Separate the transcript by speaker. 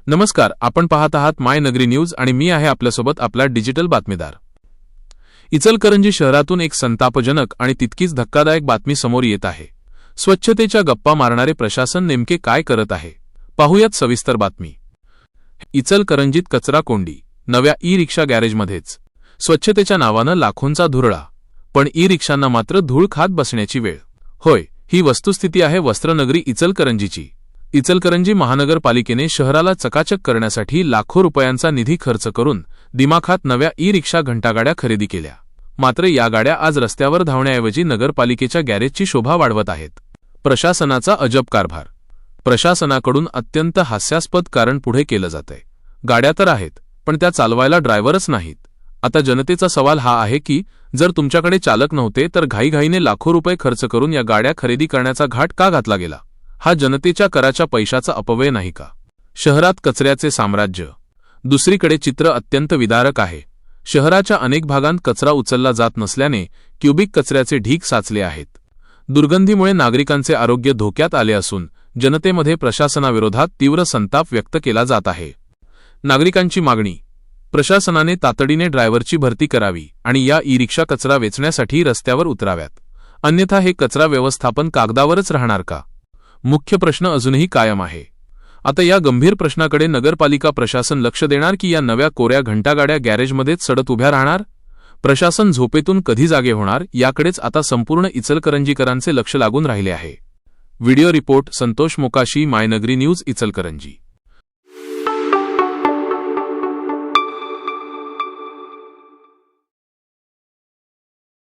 Speaker 1: नमस्कार, आपण पाहत आहात माय नगरी न्यूज आणि मी आहे आपल्यासोबत आपला डिजिटल बातमीदार। इचलकरंजी शहरातून एक संतापजनक आणि तितकीच धक्कादायक बातमी समोर येत आहे। स्वच्छतेच्या गप्पा मारणारे प्रशासन नेमके काय करत आहे, पाहूयात सविस्तर बातमी। इचलकरंजीत कचरा कोंडी, नव्या ई-रिक्षा गॅरेजमध्येच स्वच्छतेच्या नावानं लाखोंचा धुरळा, पण ई-रिक्षांना मात्र धूळ खात बसण्याची वेळ। होय, ही वस्तुस्थिती आहे वस्त्रनगरी इचलकरंजीची। इचलकरंजी महानगरपालिकेने शहराला चकाचक करण्यासाठी लाखो रुपयांचा निधी खर्च करून दिमाखात नव्या ई-रिक्षा घंटागाड्या खरेदी केल्या। मात्र या गाड्या आज रस्त्यावर धावण्याऐवजी नगरपालिकेच्या गॅरेजची शोभा वाढवत आहेत। प्रशासनाचा अजब कारभार। प्रशासनाकडून अत्यंत हास्यास्पद कारण पुढे केलं जातंय। गाड्या तर आहेत, पण त्या चालवायला ड्रायव्हरच नाहीत। आता जनतेचा सवाल हा आहे की जर तुमच्याकडे चालक नव्हते तर घाईघाईने लाखो रुपये खर्च करून या गाड्या खरेदी करण्याचा घाट का घातला गेला? हा जनतेच्या कराच्या पैशाचा अपव्यय नाही का? शहरात कचऱ्याचे साम्राज्य। दुसरीकडे चित्र अत्यंत विदारक आहे। शहराच्या अनेक भागांत कचरा उचलला जात नसल्याने क्यूबिक कचऱ्याचे ढीग साचले आहेत। दुर्गंधीमुळे नागरिकांचे आरोग्य धोक्यात आले असून जनतेमध्ये प्रशासनाविरोधात तीव्र संताप व्यक्त केला जात आहे। नागरिकांची मागणी, प्रशासनाने तातडीने ड्रायव्हरची भरती करावी आणि या ई-रिक्षा कचरा वेचण्यासाठी रस्त्यावर उतराव्यात, अन्यथा हे कचरा व्यवस्थापन कागदावरच राहणार का? मुख्य प्रश्न अजूनही कायम आहे। आता या गंभीर प्रश्नाकडे नगरपालिका प्रशासन लक्ष देणार की या नव्या कोऱ्या घंटागाड्या गॅरेजमध्येच सडत उभ्या राहणार? प्रशासन झोपेतून कधी जागे होणार याकडेच आता संपूर्ण इचलकरंजीकरांचे लक्ष लागून राहिले आहे। व्हिडिओ रिपोर्ट संतोष मोकाशी, माय नगरी न्यूज, इचलकरंजी।